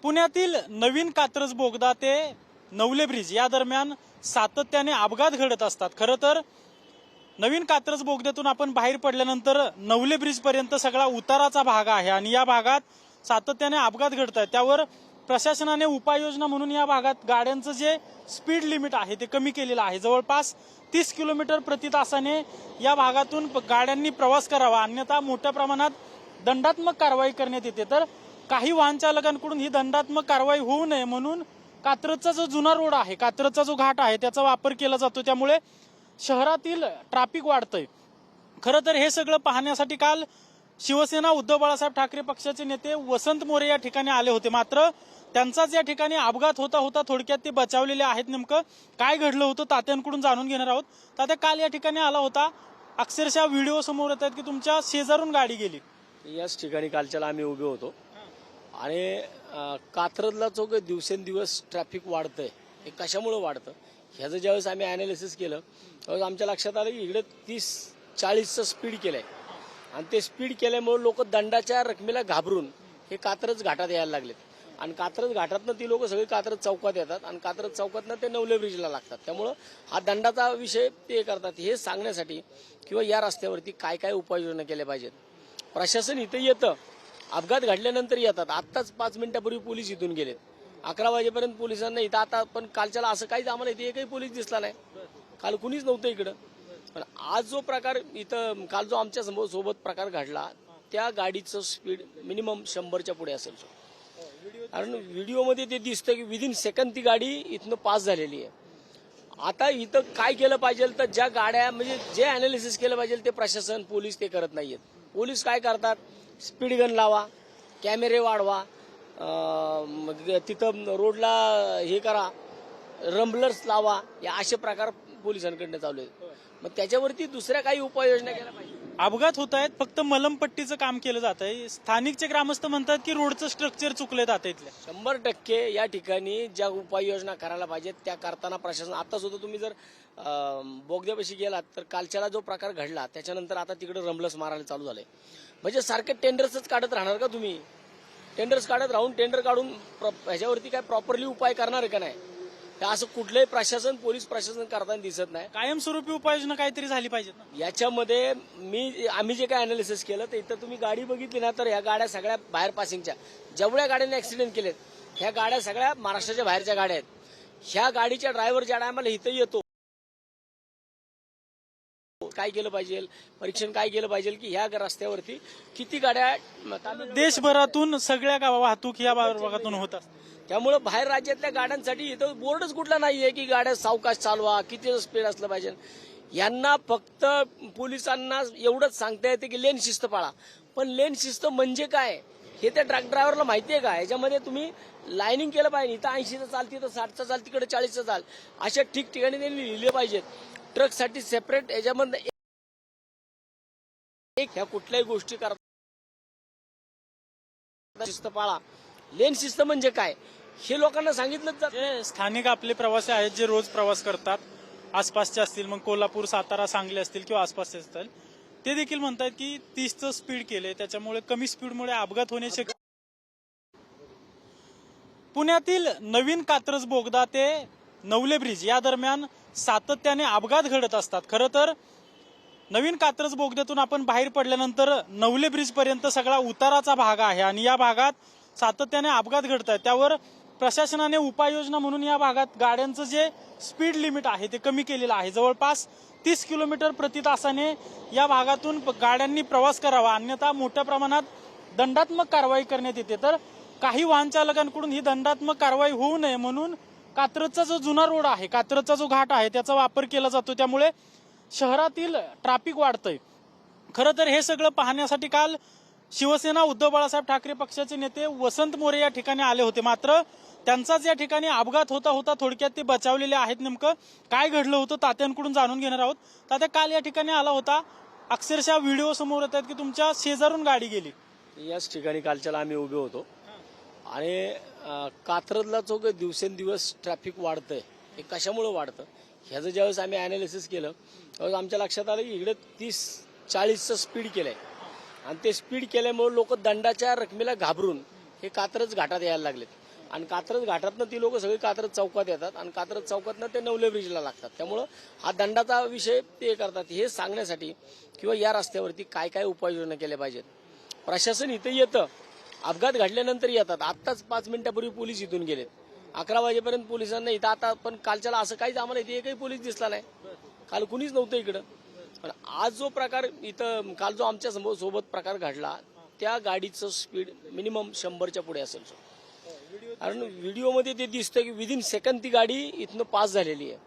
पुण्यातील नवीन कात्रज बोगदा ते नवले ब्रिज या दरम्यान सातत्याने अपघात घडत असतात। खरं तर नवीन कात्रज बोगद्यातून आपण बाहेर पडल्यानंतर नवले ब्रिज पर्यंत सगळा उताराचा भाग आहे आणि या भागात सातत्याने अपघात घडत आहेत। त्यावर प्रशासनाने उपाययोजना म्हणून या भागात गाड्यांचं जे स्पीड लिमिट आहे ते कमी केलेलं आहे। जवळपास 30 किलोमीटर प्रति तासाने या भागातून गाड्यांनी प्रवास करावा, अन्यथा मोठ्या प्रमाणात दंडात्मक कारवाई करण्यात येते। तर काही वाहन चालकांकडून ही दंडात्मक कारवाई होऊ नये म्हणून कात्रजचा जो जुना रोड आहे, कात्रजचा जो घाट आहे त्याचा वापर केला जातो, त्यामुळे शहरातील ट्रॅफिक वाढतंय। खरं तर हे सगळं पाहण्यासाठी काल शिवसेना उद्धव बाळासाहेब ठाकरे पक्षाचे नेते वसंत मोरे या ठिकाणी आले होते, मात्र त्यांचाच या ठिकाणी अपघात होता होता थोडक्यात ते बचावलेले आहेत। नेमकं काय घडलं होतं तात्यांकडून जाणून घेणार आहोत। तात्या, काल या ठिकाणी आला होता, अक्षरशः व्हिडिओ समोर येत आहेत की तुमच्या शेजारून गाडी गेली। याच ठिकाणी कालच्याला आम्ही उभे होतो आणि कात्रजला जो दिवसेंदिवस ट्रॅफिक वाढतंय हे कशामुळे वाढतं ह्याचं ज्यावेळेस आम्ही अनालिसिस केलं त्यावेळेस आमच्या लक्षात आलं की इकडे 30-40चं स्पीड केलंय आणि ते स्पीड केल्यामुळे लोक दंडाच्या रकमेला घाबरून हे कात्रज घाटात यायला लागलेत आणि कात्रज घाटातनं ती लोक सगळे कात्रज चौकात येतात आणि कात्रज चौकातनं ते नवले ब्रिजला लागतात। त्यामुळं हा दंडाचा विषय ते करतात। हे सांगण्यासाठी किंवा या रस्त्यावरती काय काय उपाययोजना केल्या पाहिजेत। प्रशासन इथं येतं, अपघात घडल्यानंतर येतात। आत्ताच 5 मिनिटापूर्वी पोलीस इथून गेलेत, 11 वाजेपर्यंत पोलिसांना इथं आता पण कालच्याला असं काहीच आम्हाला इथे एकही पोलीस दिसला नाही, काल कुणीच नव्हतं इकडं। पण आज जो प्रकार इथं काल जो आमच्या सोबत प्रकार घडला त्या गाडीचं स्पीड मिनिमम 100च्या पुढे असेल, कारण व्हिडिओमध्ये ते दिसतं की विदिन सेकंद ती गाडी इथनं पास झालेली आहे। आता इथं काय केलं पाहिजे तर ज्या गाड्या म्हणजे जे अनालिसिस केलं पाहिजे ते प्रशासन पोलीस ते करत नाहीयेत। पोलीस काय करतात, स्पीड गन लावा, कॅमेरे वाढवा, तिथं रोडला हे करा, रंबलर्स लावा, या असे प्रकार पोलिसांकडनं चालू आहेत। मग त्याच्यावरती दुसऱ्या काही उपाययोजना केल्या पाहिजे। अपघात होत आहेत, फक्त मलमपट्टीचं काम केलं जात आहे। स्थानिकचे ग्रामस्थ म्हणतात की रोडचं स्ट्रक्चर चुकले जात आहे। 100% या ठिकाणी ज्या उपाययोजना करायला पाहिजेत त्या करताना प्रशासन आता सुद्धा तुम्ही जर बोगद्यापाशी गेलात तर कालच्याला जो प्रकार घडला त्याच्यानंतर आता तिकडे रंबलस मारायला चालू झालंय। म्हणजे सारखे टेंडर्सच काढत राहणार का तुम्ही? टेंडर्स काढत राहून टेंडर काढून ह्याच्यावरती काय प्रॉपरली उपाय करणार आहे का नाही? असं कुठलंही प्रशासन पोलीस प्रशासन करताना दिसत नाही। कायमस्वरूपी उपाययोजना काहीतरी झाली पाहिजे ना याच्यामध्ये। आम्ही जे काय अनालिसिस केलं तर इथं तुम्ही गाडी बघितली ना तर ह्या गाड्या सगळ्या बाहेर पासिंगच्या जेवढ्या गाड्यांनी ऍक्सिडेंट केलेत ह्या गाड्या सगळ्या महाराष्ट्राच्या बाहेरच्या गाड्या आहेत। ह्या गाडीच्या ड्रायव्हर ज्या टायमाला इथं येतो काय केलं पाहिजे, परीक्षण काय केलं पाहिजे की ह्या रस्त्यावरती किती गाड्या देशभरातून सगळ्या वाहतूक या भागातून होत असतात। त्यामुळे बाहेर राज्यातल्या गाड्यांसाठी इथं बोर्डच कुठला नाहीये की गाड्या सावकाश चालवा, किती स्पीड असलं पाहिजे। यांना फक्त पोलिसांना एवढंच सांगता येते की लेन शिस्त पाळा, पण लेन शिस्त म्हणजे काय हे त्या ट्रक ड्रायव्हरला माहिती आहे का? याच्यामध्ये तुम्ही लाईनिंग केलं पाहिजे। इथं 80चं चाल, तिथं 60चं चाल, तिकडे 40चं चाल, अशा ठिकठिकाणी त्यांनी लिहिले पाहिजेत। ट्रकसाठी सेपरेट याच्यामध्ये ह्या कुठल्याही गोष्टी करता शिस्त पाळा, लेन शिस्त म्हणजे काय हे लोकांना सांगितलंच जातं। स्थानिक आपले प्रवासी आहेत जे रोज प्रवास करतात, आसपासचे असतील, मग कोल्हापूर, सातारा, सांगली असतील किंवा आसपासचे असतील, ते देखील म्हणतात की 30चं स्पीड केले, त्याच्यामुळे कमी स्पीडमुळे अपघात होण्याचे। पुण्यातील नवीन कात्रज बोगदा ते नवले ब्रिज या दरम्यान सातत्याने अपघात घडत असतात। खरं तर नवीन कात्रज बोगद्यातून आपण बाहेर पडल्यानंतर नवले ब्रिज पर्यंत सगळा उताराचा भाग आहे आणि या भागात सातत्याने अपघात घडत आहेत। त्यावर प्रशासनाने उपाययोजना म्हणून या भागात गाड्यांचं जे स्पीड लिमिट आहे ते कमी केलेलं आहे। जवळपास 30 किलोमीटर प्रति तासाने या भागातून गाड्यांनी प्रवास करावा, अन्यथा मोठ्या प्रमाणात दंडात्मक कारवाई करण्यात येते। तर काही वाहन चालकांकडून ही दंडात्मक कारवाई होऊ नये म्हणून कात्रजचा जो जुना रोड आहे, कात्रजचा जो घाट आहे त्याचा वापर केला जातो, त्यामुळे शहरातील ट्रॅफिक वाढतंय। खरं तर हे सगळं पाहण्यासाठी काल शिवसेना उद्धव बाळासाहेब ठाकरे पक्षाचे नेते वसंत मोरे या ठिकाणी आले होते, मात्र त्यांचाच या ठिकाणी अपघात होता होता थोडक्यात ते बचावलेले आहेत। नेमकं काय घडलं होतं तात्यांकडून जाणून घेणार आहोत। तात्या, काल या ठिकाणी आला होता, अक्षरशः व्हिडिओ समोर येत आहेत की तुमच्या शेजारून गाडी गेली। याच ठिकाणी कालच्याला आम्ही उभे होतो आणि कात्रजला जो दिवसेंदिवस ट्रॅफिक वाढतंय हे कशामुळे वाढतं ह्याचं ज्यावेळेस आम्ही अनालिसिस केलं त्यावेळेस आमच्या लक्षात आलं की इकडे 30-40चं स्पीड केलंय आणि ते स्पीड केल्यामुळे लोक दंडाच्या रकमेला घाबरून हे कात्रज घाटात यायला लागलेत। आणि कात्रज घाटातनं ती लोक सगळी कात्रज चौकात येतात आणि कात्रज चौकातनं ते नवले ब्रिजला लागतात. त्यामुळं हा दंडाचा विषय ते करतात. हे सांगण्यासाठी किंवा या रस्त्यावरती काय काय उपाययोजना केल्या पाहिजेत. प्रशासन इथे येतं, अपघात घडल्यानंतर येतात. आत्ताच 5 मिनिटापूर्वी पोलीस इथून गेलेत. 11 वाजेपर्यंत पोलिसांना इथं आता पण कालच्याला असं काहीच आम्हाला इथे एकही पोलीस दिसला नाही. काल कुणीच नव्हतं इकडं. पण आज जो प्रकार इथं काल जो आमच्या सोबत प्रकार घडला त्या गाडीचं स्पीड मिनिमम 100च्या पुढे असेल. कारण व्हिडिओमध्ये ते दिसतं की विदिन सेकंद ती गाडी इथनं पास झालेली आहे.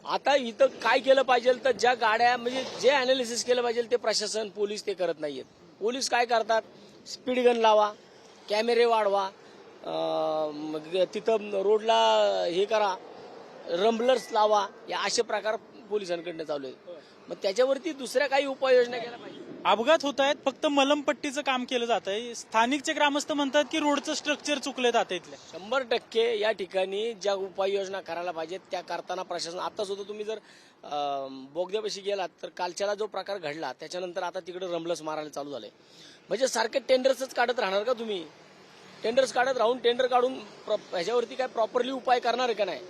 आता इथं काय केलं पाहिजे तर ज्या गाड्या म्हणजे जे अनालिसिस केलं पाहिजे ते प्रशासन पोलीस ते करत नाहीयेत. पोलीस काय करतात, स्पीड गन लावा, कॅमेरे वाढवा, तिथं रोडला हे करा, रंबलर्स लावा, या असे प्रकार पोलिसांकडनं चालू आहेत. मग त्याच्यावरती दुसऱ्या काही उपाययोजना केल्या पाहिजे. अपघात होत आहेत, फक्त मलमपट्टीचं काम केलं जात आहे. स्थानिकचे ग्रामस्थ म्हणतात की रोडचं स्ट्रक्चर चुकले जात इथले. 100% या ठिकाणी ज्या उपाययोजना करायला पाहिजेत त्या करताना प्रशासन आता सुद्धा तुम्ही जर बोगद्यापाशी गेलात तर कालच्याला जो प्रकार घडला त्याच्यानंतर आता तिकडे रंबलस मारायला चालू झाले. म्हणजे सारखे टेंडर्सच काढत राहणार का तुम्ही? टेंडर्स काढत राहून टेंडर काढून ह्याच्यावरती काय प्रॉपरली उपाय करणार आहे का नाही?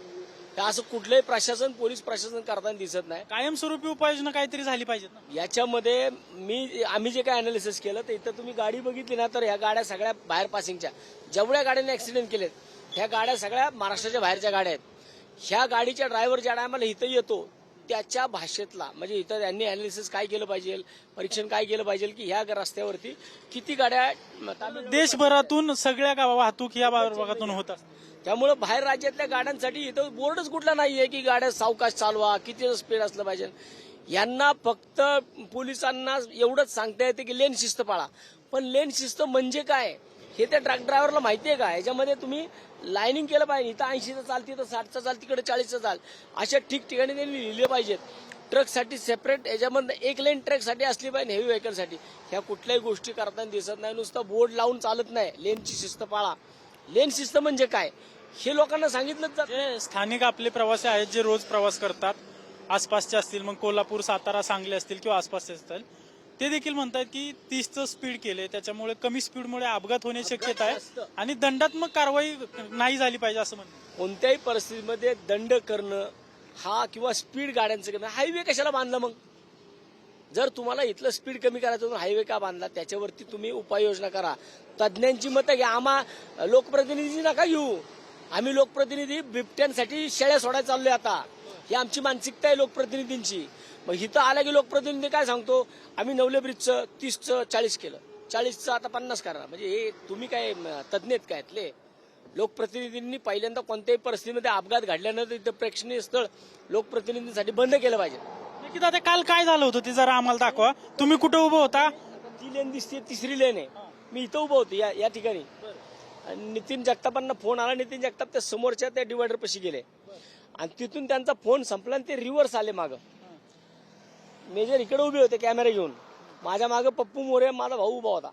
असं कुठलंही प्रशासन पोलीस प्रशासन करताना दिसत नाही. कायमस्वरूपी उपाययोजना काहीतरी झाली पाहिजेत ना. याच्यामध्ये आम्ही जे काय अनालिसिस केलं तर इथं तुम्ही गाडी बघितली ना तर ह्या गाड्या सगळ्या बाहेर पासिंगच्या जेवढ्या गाड्यांनी ऍक्सिडेंट केलेत ह्या गाड्या सगळ्या महाराष्ट्राच्या बाहेरच्या गाड्या आहेत. ह्या गाडीच्या ड्रायव्हर ज्या टायमाला इथं येतो त्याच्या भाषेतला म्हणजे इथं त्यांनी अनालिसिस काय केलं पाहिजे, परीक्षण काय केलं पाहिजे की ह्या रस्त्यावरती किती गाड्या देशभरातून सगळ्या वाहतूक या भागातून होत असतात. त्यामुळे बाहेर राज्यातल्या गाड्यांसाठी इथं बोर्डच कुठला नाहीये की गाड्या सावकाश चालवा, किती स्पीड असलं पाहिजे. यांना फक्त पोलिसांना एवढंच सांगता येते की लेन शिस्त पाळा. पण लेन शिस्त म्हणजे काय हे त्या ट्रक ड्रायव्हरला माहितीये का? याच्यामध्ये तुम्ही लाईनिंग केलं पाहिजे. इथं 80चं चाल, तिथं 60चं चाल, तिकडे 40चं चाल, अशा ठिकठिकाणी त्यांनी लिहिले पाहिजेत. ट्रकसाठी सेपरेट याच्यामध्ये एक लेन ट्रकसाठी असली पाहिजे, हेवी व्हेकलसाठी. ह्या कुठल्याही गोष्टी करताना दिसत नाही. नुसतं बोर्ड लावून चालत नाही. लेनची शिस्त पाळा. लेन शिस्त म्हणजे काय हे लोकांना सांगितलं जे स्थानिक आपले प्रवासी आहेत जे रोज प्रवास करतात, आसपासचे असतील, मग कोल्हापूर, सातारा, सांगली असतील किंवा आसपासचे असतील, ते देखील म्हणतात की 30चं स्पीड केले त्याच्यामुळे कमी स्पीडमुळे अपघात होण्याची शक्यता आहे आणि दंडात्मक कारवाई नाही झाली पाहिजे असं म्हणतात. कोणत्याही परिस्थितीमध्ये दंड करणं हा किंवा स्पीड गाड्यांचं करणं, हायवे कशाला बांधला मग? जर तुम्हाला इथलं स्पीड कमी करायचं तर हायवे का बांधला? त्याच्यावरती तुम्ही उपाययोजना करा. तज्ज्ञांची मतं घ्या. आम्हा लोकप्रतिनिधी नका घेऊ. आम्ही लोकप्रतिनिधी बिबट्यांसाठी शेळ्या सोडायला चाललोय आता. ही आमची मानसिकता आहे लोकप्रतिनिधींची. मग इथं आला की लोकप्रतिनिधी काय सांगतो, आम्ही नवले ब्रिजचं 30चं 40 केलं, 40चं आता 50 करा. म्हणजे हे तुम्ही काय तज्ज्ञ आहेत काय इथले? लोकप्रतिनिधींनी पहिल्यांदा कोणत्याही परिस्थितीमध्ये अपघात घडल्यानंतर इथं प्रेक्षणीय स्थळ लोकप्रतिनिधींसाठी बंद केलं पाहिजे. की दादा काल काय झालं होतं ते जरा आम्हाला दाखवा. तुम्ही कुठे उभं होता? ती लेन दिसते, 3री लेन आहे. मी इथं उभं होतो या ठिकाणी. नितीन जगतापांना फोन आला. नितीन जगताप त्या समोरच्या त्या डिवायडर पाशी गेले आणि तिथून त्यांचा फोन संपला आणि ते रिव्हर्स आले मागं. मेजर इकडे उभे होते कॅमेरा घेऊन. माझ्या मागं पप्पू मोरे माझा भाऊ उभा होता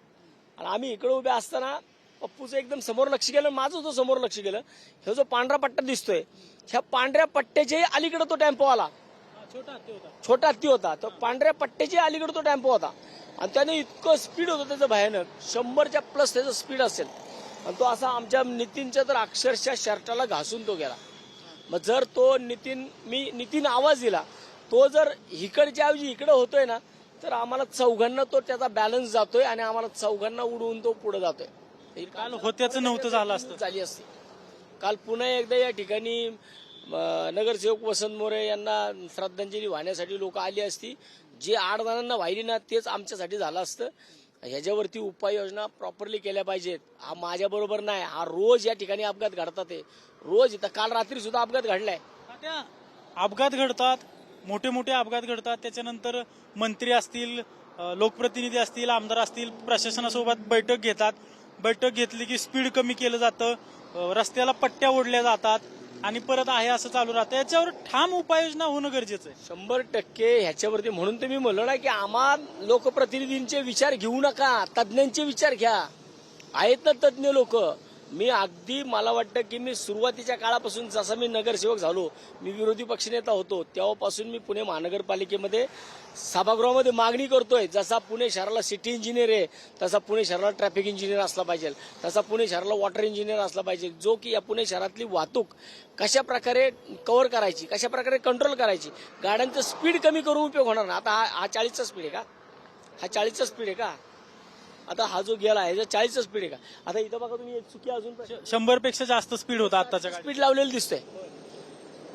आणि आम्ही इकडे उभे असताना पप्पूचं एकदम समोर लक्ष गेलं, माझं जो समोर लक्ष गेलं. हे जो पांढरा पट्टा दिसतोय ह्या पांढऱ्या पट्ट्याचे अलीकडे तो टेम्पो आला. छोटा हत्ती होता. तो पांढऱ्या पट्ट्याचे अलीकडे तो टेम्पो होता आणि त्याने इतकं स्पीड होतं त्याचं भयानक, 100च्या प्लस त्याचं स्पीड असेल. आणि तो असा आमच्या नितीनच्या तर अक्षरशः शर्टाला घासून तो गेला. मग जर तो नितीन आवाज दिला, तो जर इकडच्या ऐवजी इकडे होतोय ना तर आम्हाला चौघांना तो त्याचा बॅलन्स जातोय आणि आम्हाला चौघांना उडवून तो पुढे जातोय. काल होत्याचं नव्हतं झालं असतं. झाली असती. काल पुन्हा एकदा या ठिकाणी नगरसेवक वसंत मोरे यांना श्रद्धांजली वाहण्यासाठी लोक आली असती. जे 8 जणांना वाहिली ना तेच आमच्यासाठी झालं असतं. ह्याच्यावरती उपाययोजना प्रॉपरली केल्या पाहिजेत. हा माझ्या बरोबर नाही, हा रोज या ठिकाणी अपघात घडतात. रोज इथं काल रात्री सुद्धा अपघात घडलाय. अपघात घडतात, मोठे मोठे अपघात घडतात. त्याच्यानंतर मंत्री असतील, लोकप्रतिनिधी असतील, आमदार असतील, प्रशासनासोबत बैठक घेतात. बैठक घेतली की स्पीड कमी केलं जातं, रस्त्याला पट्ट्या ओढल्या जातात आणि परत आहे असं चालू राहतं. याच्यावर ठाम उपाययोजना होणं गरजेचं आहे. 100% ह्याच्यावरती. म्हणून तुम्ही म्हणलो ना की आम्हा लोकप्रतिनिधींचे विचार घेऊ नका, तज्ज्ञांचे विचार घ्या. आहेत ना तज्ज्ञ लोक. मी अगदी मला वाटतं की मी सुरुवातीच्या काळापासून जसा मी नगरसेवक झालो, मी विरोधी पक्षनेता होतो, तेव्हापासून मी पुणे महानगरपालिकेमध्ये सभागृहामध्ये मागणी करतोय, जसा पुणे शहराला सिटी इंजिनियर आहे तसा पुणे शहराला ट्रॅफिक इंजिनियर असला पाहिजे, तसा पुणे शहराला वॉटर इंजिनियर असला पाहिजे, जो की या पुणे शहरातली वाहतूक कशा प्रकारे कव्हर करायची, कशा प्रकारे कंट्रोल करायची, गाड्यांचं स्पीड कमी करून उपयोग होणार ना. आता हा 40चा स्पीड आहे का, हा 40चा स्पीड आहे का, आता हा जो गेला आहे 40चा स्पीड आहे का. आता इथं बघा तुम्ही एक चुकी अजून 100 पेक्षा जास्त स्पीड होता आताच्या स्पीड लावलेलं दिसतंय.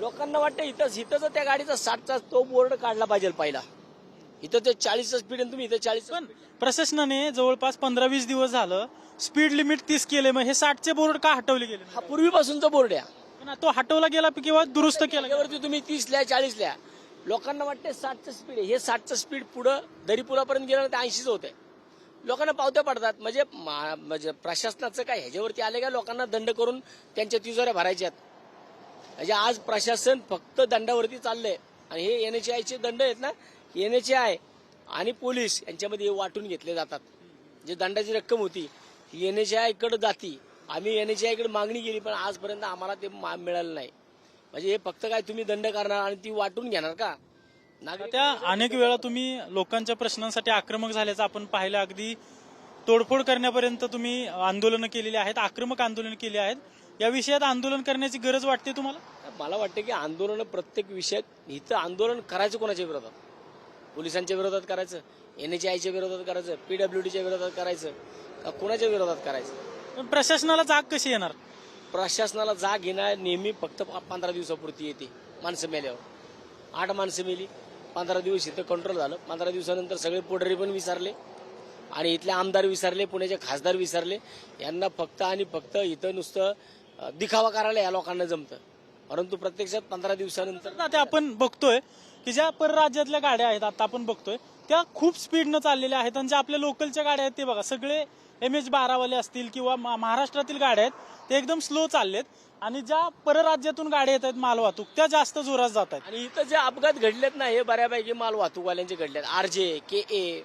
लोकांना वाटतं इथं त्या गाडीचा 60चा तो बोर्ड काढला पाहिजे पहिला. इथं ते 40चा स्पीड आहे, तुम्ही इथं 40. पण प्रशासनाने जवळपास 15-20 दिवस झालं स्पीड लिमिट 30 केले, मग हे 60चे बोर्ड का हटवले गेले? हा पूर्वीपासूनचा बोर्ड आहे, पण तो हटवला गेला किंवा दुरुस्त केला गेला? त्यावरती तुम्ही 30 लिहा 40 लिहा. लोकांना वाटते 60चं स्पीड आहे, हे 60चं स्पीड पुढं दरीपुरापर्यंत गेलं ते 80च होते. लोकांना पावत्या पडतात. म्हणजे प्रशासनाचं काय ह्याच्यावरती आले का लोकांना दंड करून त्यांच्या तिजोऱ्या भरायच्यात. म्हणजे आज प्रशासन फक्त दंडावरती चाललंय आणि हे NHAIचे दंड आहेत ना, NHAI आणि पोलीस यांच्यामध्ये वाटून घेतले जातात. जे दंडाची रक्कम होती NHAI कडे जाती. आम्ही NHAI कडे मागणी केली पण आजपर्यंत आम्हाला ते मिळालं नाही. म्हणजे हे फक्त काय तुम्ही दंड करणार आणि ती वाटून घेणार का? त्या अनेक वेळा तुम्ही लोकांच्या प्रश्नांसाठी आक्रमक झाल्याचं आपण पाहिलं. अगदी तोडफोड करण्यापर्यंत तुम्ही आंदोलनं केलेली आहेत, आक्रमक आंदोलन केली आहेत. या विषयात आंदोलन करण्याची गरज वाटते तुम्हाला? मला वाटतं की आंदोलन प्रत्येक विषयात इथं आंदोलन करायचं कोणाच्या विरोधात? पोलिसांच्या विरोधात करायचं, NHAIच्या विरोधात करायचं, PWDच्या विरोधात करायचं का कोणाच्या विरोधात करायचं? पण प्रशासनाला जाग कशी येणार? प्रशासनाला जाग येणार नेहमी फक्त 15 दिवसापुरती येते. माणसं मेल्यावर 8 माणसं मेली, 15 दिवस इथं कंट्रोल झालं. 15 दिवसानंतर सगळे पुढारी पण विसरले आणि इथले आमदार विसरले, पुण्याचे खासदार विसरले. यांना फक्त आणि फक्त इथं नुसतं दिखावा करायला या लोकांना जमतं. परंतु प्रत्यक्षात 15 दिवसानंतर आता आपण बघतोय की ज्या परराज्यातल्या गाड्या आहेत आता आपण बघतोय त्या खूप स्पीडनं चाललेल्या आहेत आणि ज्या आपल्या लोकलच्या गाड्या आहेत ते बघा सगळे MH12 वाले असतील किंवा महाराष्ट्रातील गाड्या आहेत ते एकदम स्लो चाललेत आणि ज्या परराज्यातून गाड्या येत आहेत मालवाहतूक त्या जास्त जोरात जात आहेत. आणि इथं जे अपघात घडलेत ना हे बऱ्यापैकी माल वाहतूकवाल्यांचे घडलेत. RJ, KA,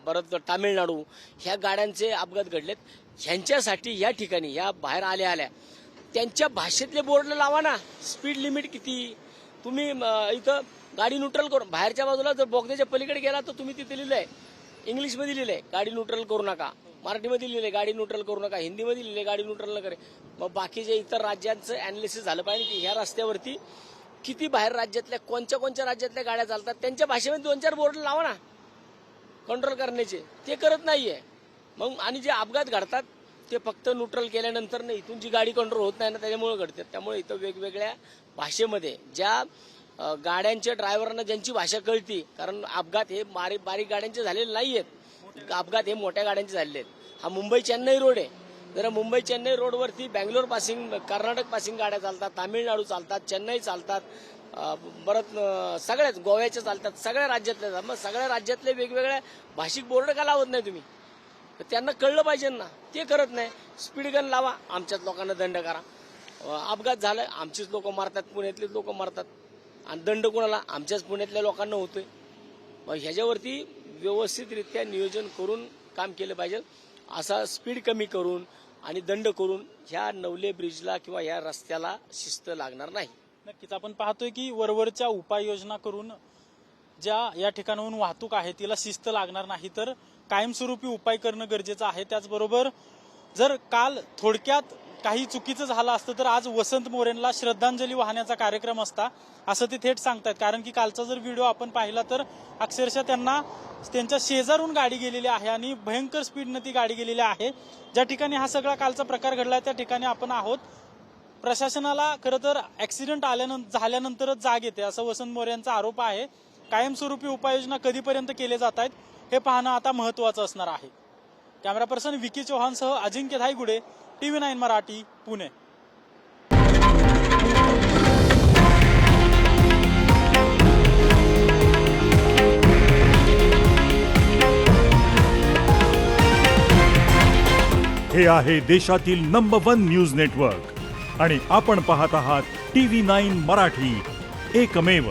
परत तामिळनाडू ह्या गाड्यांचे अपघात घडलेत. ह्यांच्यासाठी या ठिकाणी या बाहेर आल्या त्यांच्या भाषेतले बोर्ड लावा ना. स्पीड लिमिट किती, तुम्ही इथं गाडी न्यूट्रल करून बाहेरच्या बाजूला जर बोगद्याच्या पलीकडे गेला तर तुम्ही तिथे लिहिलंय, इंग्लिशमध्ये लिहिलंय गाडी न्यूट्रल करू नका, मराठीमध्ये लिहिलंय गाडी न्यूट्रल करू नका, हिंदीमध्ये लिहिलंय गाडी न्यूट्रल न करे. मग बाकीच्या इतर राज्यांचं अॅनालिसिस झालं पाहिजे की ह्या रस्त्यावरती किती बाहेर राज्यातल्या कोणत्या राज्यातल्या गाड्या चालतात, त्यांच्या भाषेमध्ये 2-4 बोर्ड लावा ना कंट्रोल करण्याचे. ते करत नाहीये. मग आणि जे अपघात घडतात ते फक्त न्यूट्रल केल्यानंतर नाही, इथून जी गाडी कंट्रोल होत नाही ना त्याच्यामुळे घडतात. त्यामुळे इथं वेगवेगळ्या भाषेमध्ये ज्या गाड्यांच्या ड्रायव्हरांना ज्यांची भाषा कळती, कारण अपघात हे बारीक गाड्यांचे झालेले नाहीयेत, अपघात हे मोठ्या गाड्यांचे झालेले आहेत. हा मुंबई चेन्नई रोड आहे. जर मुंबई चेन्नई रोडवरती बँगलोर पासिंग, कर्नाटक पासिंग गाड्या चालतात, तामिळनाडू चालतात, चेन्नई चालतात, परत सगळ्याच गोव्याच्या चालतात, सगळ्या राज्यातल्या. मग सगळ्या राज्यातले वेगवेगळ्या भाषिक बोर्ड का लावत नाही तुम्ही? त्यांना कळलं पाहिजे ना, ते करत नाही. स्पीड गन लावा, आमच्याच लोकांना दंड करा. अपघात झाला आमचीच लोक मारतात, पुण्यातलेच लोक मारतात आणि दंड कोणाला? आमच्याच पुण्यातल्या लोकांना होतोय. मग ह्याच्यावरती व्यवस्थितरित्या नियोजन करून काम केलं पाहिजे. असा स्पीड कमी करून आणि दंड करून ह्या नवले ब्रिजला किंवा ह्या रस्त्याला शिस्त लागणार नाही. नक्कीच आपण पाहतोय की वरवरच्या उपाययोजना करून ज्या या ठिकाणाहून वाहतूक आहे तिला शिस्त लागणार नाही, तर कायमस्वरूपी उपाय करणं गरजेचं आहे. त्याचबरोबर जर काल थोडक्यात काही चुकीचं झालं असतं तर आज वसंत मोरेंना श्रद्धांजली वाहण्याचा कार्यक्रम असता असं ते थेट सांगतायत. कारण की कालचा जर व्हिडिओ आपण पाहिला तर अक्षरशः त्यांना त्यांच्या शेजारून गाडी गेलेली आहे आणि भयंकर स्पीडनं ती गाडी गेलेली आहे. ज्या ठिकाणी हा सगळा कालचा प्रकार घडलाय त्या ठिकाणी आपण आहोत. प्रशासनाला खरं तर ऍक्सिडेंट झाल्यानंतरच जाग येते असं वसंत मोरे यांचा आरोप आहे. कायमस्वरूपी उपाययोजना कधीपर्यंत केले जात आहेत हे पाहणं आता महत्वाचं असणार आहे. कॅमेरा पर्सन विकी चौहानसह अजिंक्य धायगुडे, TV9 मराठी, पुणे. हे आहे देशातील नंबर 1 न्यूज नेटवर्क आणि आपण पाहत आहात TV9 मराठी, एकमेव.